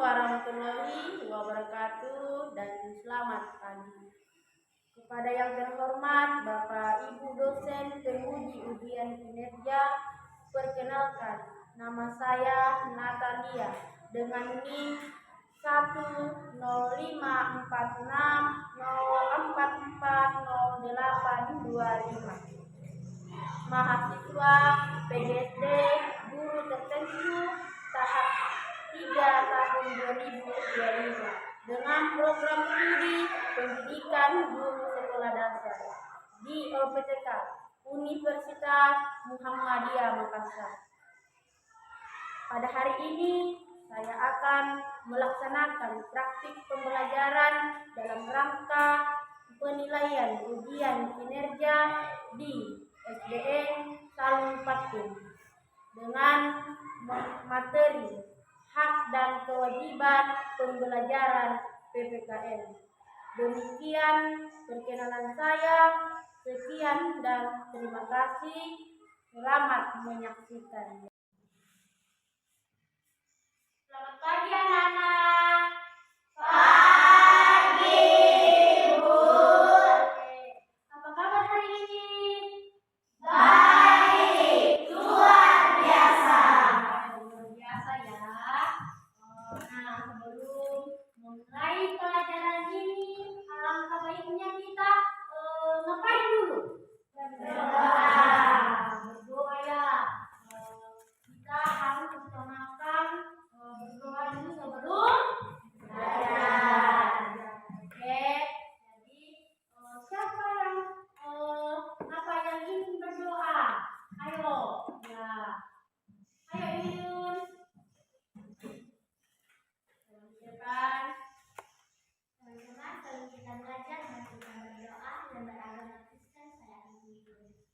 warahmatullahi wabarakatuh dan selamat pagi. Kepada yang terhormat Bapak Ibu dosen penguji ujian kinerja, perkenalkan nama saya Natalia dengan NIM 1054604400825. Mahasiswa PGSD Guru Tertentu tahap 3 tahun 2025 dengan program studi pendidikan guru sekolah dasar di OPTK Universitas Muhammadiyah Makassar. Pada hari ini saya akan melaksanakan praktik pembelajaran dalam rangka penilaian ujian kinerja di SDN Salung Patung dengan materi hak dan kewajiban pembelajaran PPKN. Demikian perkenalan saya. Sekian dan terima kasih. Selamat menyaksikan. Selamat pagi anak-anak. Pagi, Bu. Apa kabar hari ini? Baik, luar biasa. Luar biasa ya. Nah, sebelum mulai pelajaran ini, alangkah baiknya kita ngapain dulu? Berdoa ya. Kita harus utamakan berdoa dulu sebelum belajar. Oke. Jadi siapa yang ingin berdoa? Ayo, ya. Ayo Yun. Depan. Teman-teman, kalau kita belajar dan kita berdoa dan beragama Kristen, saya akan mengikuti.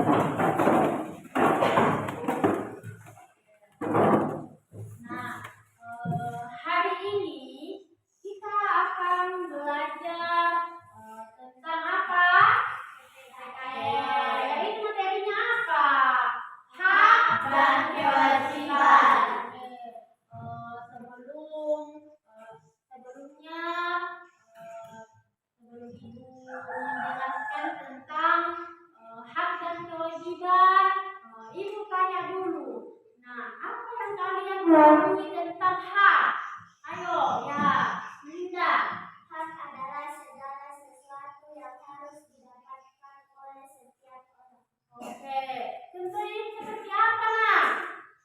Nah, hari ini kita akan belajar tentang apa? Jadi materinya apa? Hak Dan kewajiban. Sebelumnya sebelum ibu menjelaskan tentang hak dan kewajiban, ibu tanya dulu. Nah, apa yang kalian ketahui tentang hak? Ayo, ya, Linda. Hak adalah segala sesuatu yang harus didapatkan oleh setiap orang. Oke, contohnya seperti apa, nak?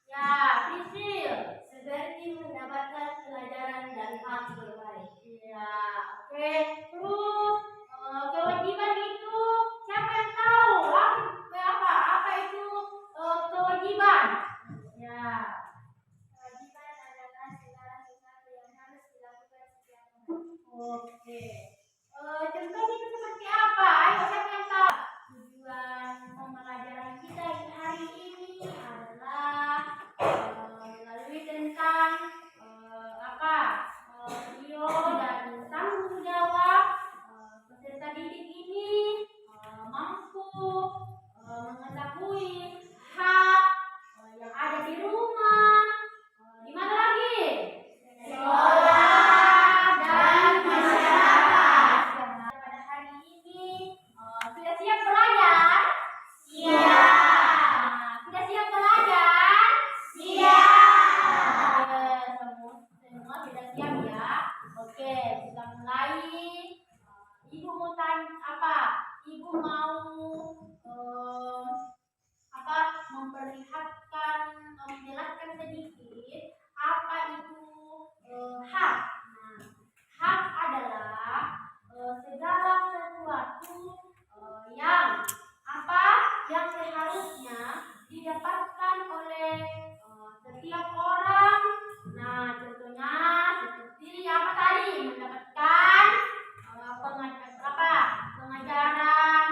Ya, Prisil. Seperti mendapatkan pelajaran dan hak terbaik. Ya, oke. Terus kewajiban itu siapa yang tahu? Apa itu kewajiban? Ya. Kewajiban adalah segala sesuatu yang harus dilakukan setiap orang. Oke. Contohnya itu seperti apa? Ayo siapa yang tahu? Tujuan pembelajaran kita hari ini adalah melalui tentang video dan tanggung jawab peserta didik ini mampu mengetahui hak yang ada di rumah, di mana lagi? Sekolah dan masyarakat. Pada hari ini sudah siap belajar? Siap. Sudah siap belajar? Siap. Semua sudah siap ya. Oke, kita mulai. Ibu mau tanya apa? Ibu mau menjelaskan sedikit apa itu hak. Nah, hak adalah segala sesuatu yang yang seharusnya didapatkan oleh setiap orang. Nah, contohnya seperti apa tadi? Mendapatkan pengajaran,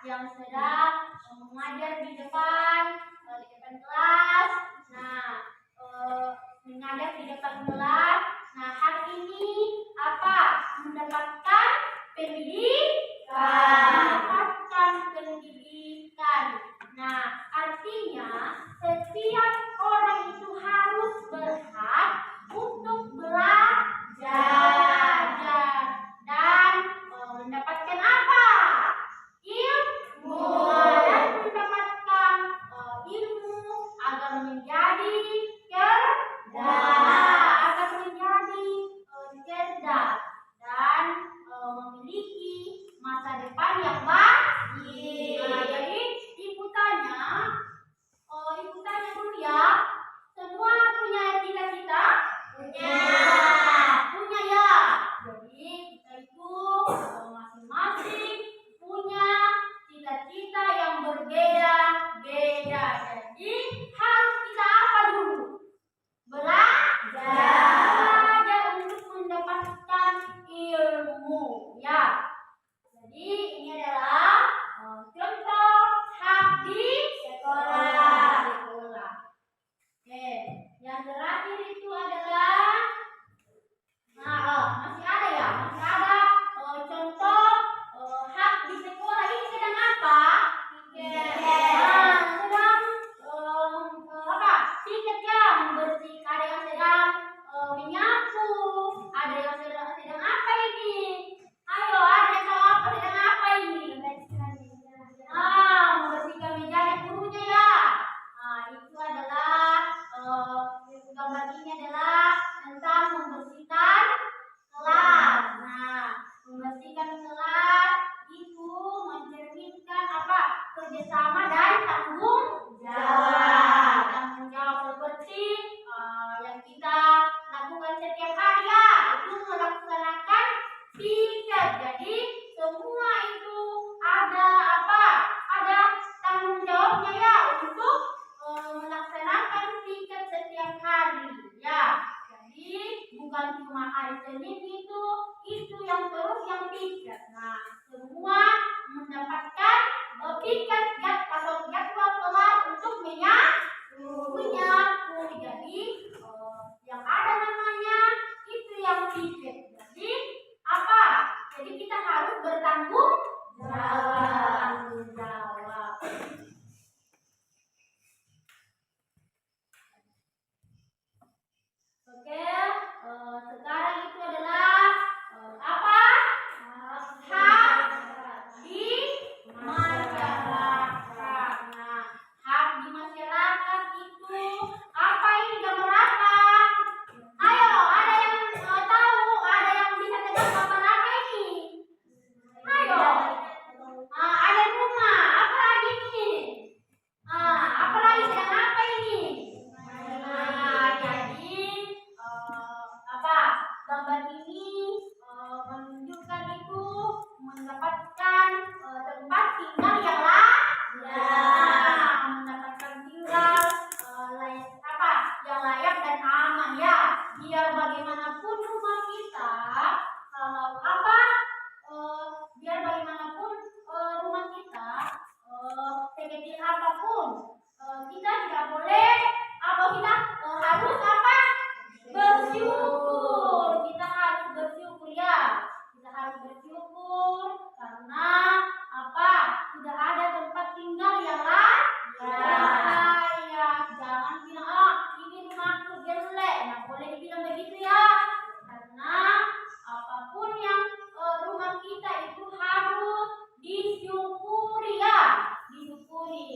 yang sedang mengajar di depan kelas. Nah, mengajar di depan kelas. Nah, hari ini apa? Mendapatkan pendidikan. Nah, artinya setiap orang itu harus berhak untuk belajar dan mendapatkan apa? Ilmu. Dan mendapatkan ilmu agar menjadi cerdas dan memiliki masa depan yang baik. Nah, jadi ibu tanya dulu ya, semua punya cita-cita? Punya ya. Jadi kita itu masing-masing punya cita-cita yang berbeda-beda. Jadi harus kita apa dulu? Belajar untuk mendapatkan ilmu ya. Jadi ini adalah contoh hak di sekolah. Oke, yang terakhir itu adalah masih ada ya, contoh hak di sekolah ini sedang apa? Sedang piket ya, membersih. Ada yang sedang menyapu, ada yang sedang apa ini? Ayo, ada yang sedang apa ini? Membersihkan meja gurunya ya. Itu adalah gambar ini adalah tentang membersihkan kelas. Nah, membersihkan kelas itu mencerminkan apa? Kerjasama dan tanggung jawab. Tanggung jawab seperti yang kita lakukan setiap hari ya, itu melaksanakan piket. Jadi semua itu ada apa? Ada tanggung jawabnya ya untuk melaksanakan piket setiap hari ya. Jadi bukan cuma hari Senin itu yang terus yang piket. Nah, semua mendapatkan piket atau jadwal kelas untuk menyapu. Jadi yang ada namanya itu yang piket. Jadi apa? Jadi kita harus bertanggung jawab. Oke, sekarang itu adalah apa? Hak di masyarakat. Nah, hak di masyarakat itu apa ini gambar apa? Ayo, ada yang tahu? Ada yang bisa tebak gambar apa ini? Ayo. Ada rumah. Apa lagi ini? Apa lagi sedang apa ini? Jadi gambar ini menunjukkan itu mendapatkan tempat tinggal yang mendapatkan tinggal yang layak dan aman ya. Biar bagaimanapun rumah kita, biar bagaimanapun rumah kita sekecil apapun, kita tidak boleh kita harus bersyukur. Kita harus bersyukur ya. Kita harus bersyukur karena sudah ada tempat tinggal yang layak. Jangan bilang ini rumahku jelek. Nah, boleh dibilang begitu ya. Karena apapun yang rumah kita itu harus disyukuri ya. Disyukuri.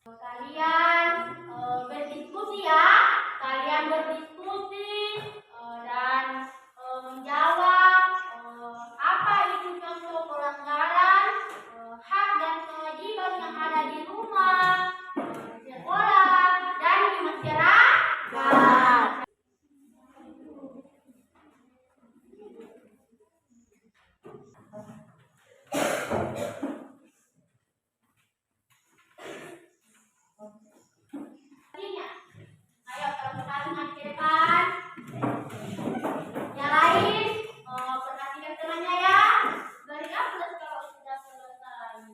Kalian berdiskusi ya, kalian berdiskusi dan menjawab apa itu contoh pelanggaran hak dan kewajiban yang ada di rumah, di sekolah, dan di masyarakat. Ayo kita lihat ke depan. Yang lain perhatikan temannya ya. Beri upload kalau sudah selesai.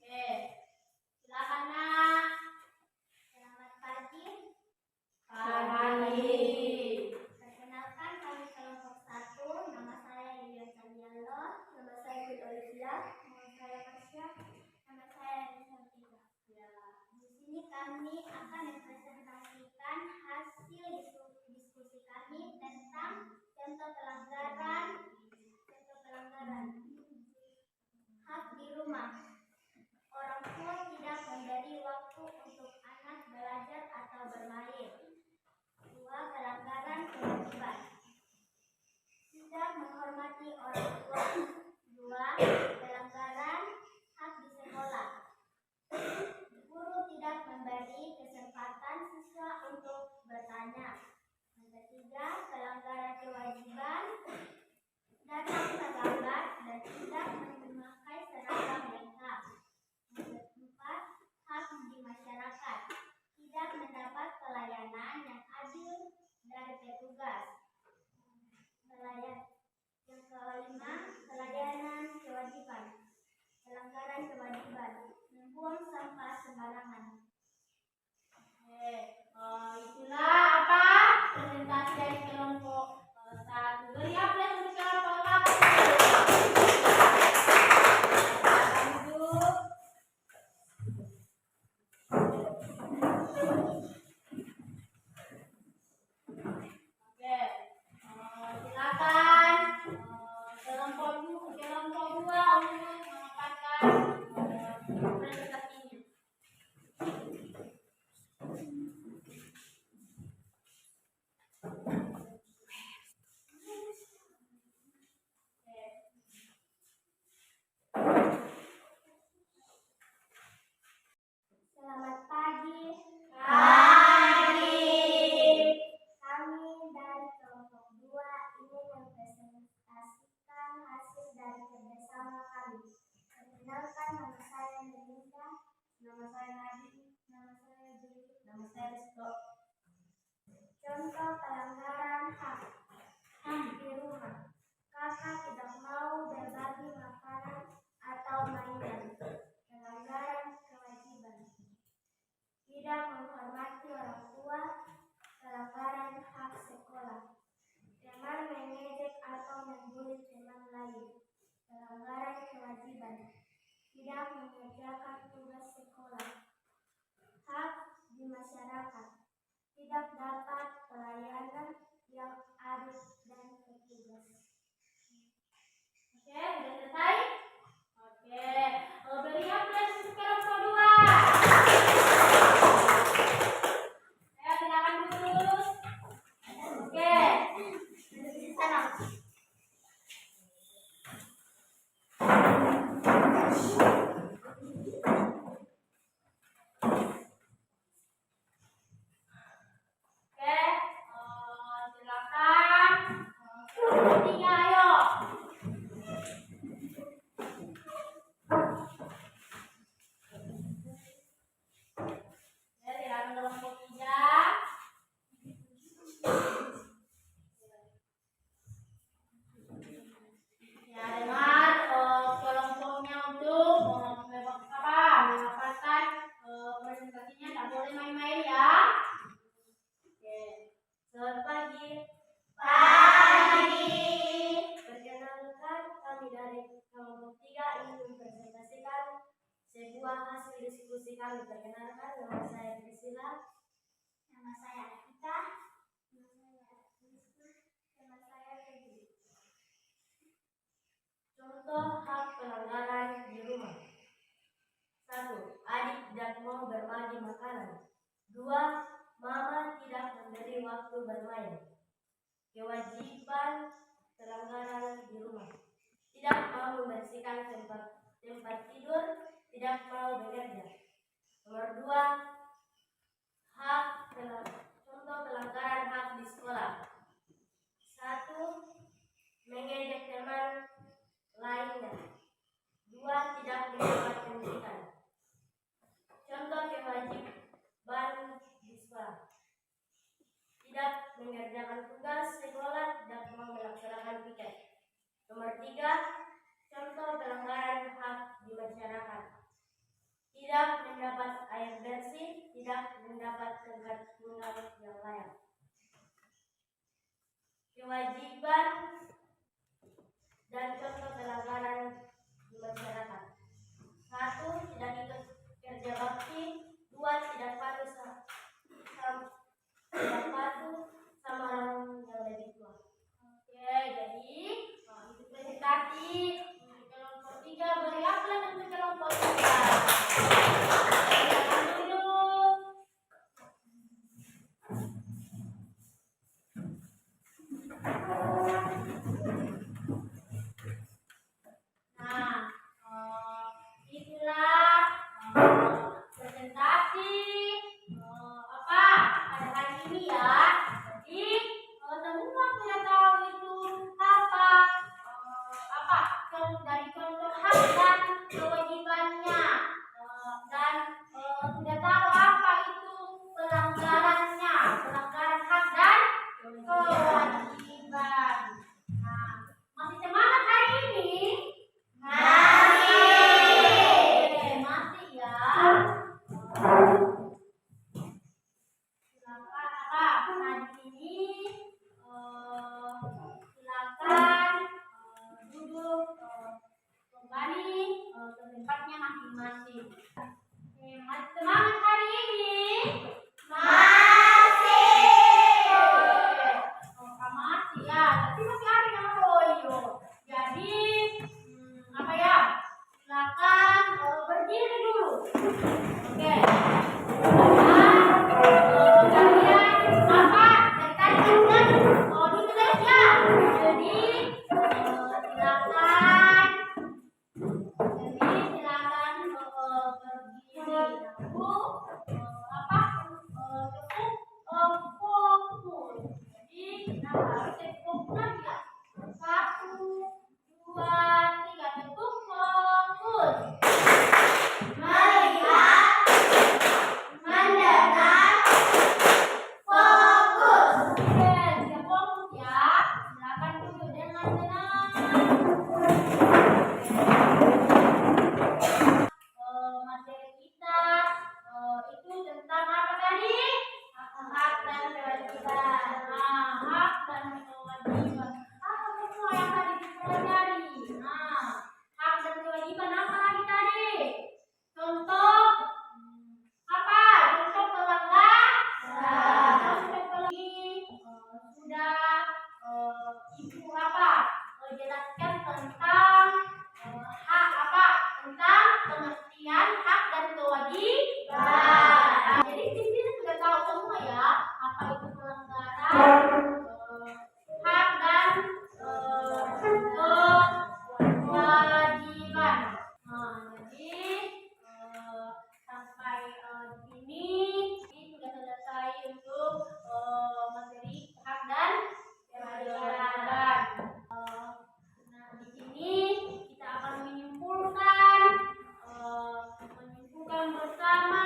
Oke, silakan nak. Selamat pagi. Pagi. Perkenalkan, kami kelompok 1. Nama saya Yulian Canialo. Nama saya Gul Olivia. Nama saya Pasya. Nama saya Elisa Tiga. Di sini kami akan mempresentasikan hasil diskusi kami tentang contoh pelanggaran hak di rumah. Orang tua tidak memberi waktu untuk anak belajar atau bermain. 2. Pelanggaran kewajiban. Tidak menghormati orang tua. 2. Pelanggaran hak di sekolah. Guru tidak memberi kesempatan siswa untuk bertanya. Yang ketiga, pelanggaran kewajiban. Datang terlambat dan tidak memakai seragam lengkap. Yang keempat, hak di masyarakat. Tidak mendapat pelayanan yang adil dari petugas. Yang kelima, pelayanan kewajiban. Pelanggaran kewajiban. Membuang sampah sembarangan. Itulah apa presentasi dari kelompok 1. Beri upload untuk kelompok 1. Lanjut. Oke, silakan kelompok 2 untuk menempatkan presentasinya. Selamat pagi. Pagi. Kami dari kelompok 2 ingin mempresentasikan hasil dari kerjasama kami. Perkenalkan, nama saya Melinda, nama saya Hadi, nama saya Juli, nama saya Resto. Contoh pelanggaran hak di rumah. Kakak tidak mau berbagi makanan atau mainan. Pelanggaran kewajiban. Tidak menghormati orang tua. Pelanggaran hak sekolah. Teman mengejek atau membuli teman lain. Pelanggaran kewajiban. Tidak mengerjakan tugas sekolah. Hak di masyarakat. Tidak dapat pelayanan yang adil dan petugas. Oke, sudah selesai? Oke, beri upload untuk kelompok 2. Ayo silakan duduk. Oke, duduk di sana. Oke, silakan kelompok 3, ayo. Oke, silakan kelompok 3. Ya, dengar kelompoknya untuk mendapatkan presentasinya, tak boleh main-main ya. Oke, selamat pagi. Pagi. Perkenalkan, kami dari kelompok 3 ingin mempresentasikan sebuah hasil diskusi kami. Perkenalkan, nama saya Priscilla. Nama saya Atika. Nama saya Febri. Contoh hak pelanggaran di rumah. 1. Adik tidak mau berbagi makanan. 2. Mama tidak memberi waktu bermain. Kewajiban pelanggaran di rumah. Tidak mau membersihkan tempat tidur, tidak mau bekerja. Nomor 2. Contoh pelanggaran hak di sekolah. 1. Mengejek teman lainnya. 2. Tidak mendapat pendidikan. Contoh kewajiban di sekolah. Tidak mengerjakan tugas sekolah, tidak mau melaksanakan piket. Nomor 3. Contoh pelanggaran hak di masyarakat. Tidak mendapat air bersih, tidak mendapat tempat tinggal yang layak. Kewajiban dan contoh pelanggaran di masyarakat. 1. Tidak ikut kerja bakti. 2. Tidak patuh sama orang yang lebih tua. Oke, jadi itu presentasi untuk kelompok 3. Beri aplaus untuk kelompok 3. Silakan duduk. Nah, itulah presentasi pada hari ini ya. Jadi semua sudah tahu itu dari contoh hak dan kewajibannya, dan sudah tahu apa itu pelanggarannya, pelanggaran hak dan kewajiban. Nah, masih semangat hari ini? Masih ya. Silakan nah di sini silakan duduk kembali ke tempatnya masing-masing. Masih semangat hari ini? Masih ya, tapi masih ada yang loyo. Jadi silakan berdiri dulu. Oke. Jelaskan tentang tentang pengertian hak dan kewajiban. Jadi di sini sudah tahu semua ya apa itu pelanggaran hak dan kewajiban. Nah, jadi sampai di sini sudah selesai untuk materi hak dan kewajiban. Nah, di sini kita akan menyimpulkan bersama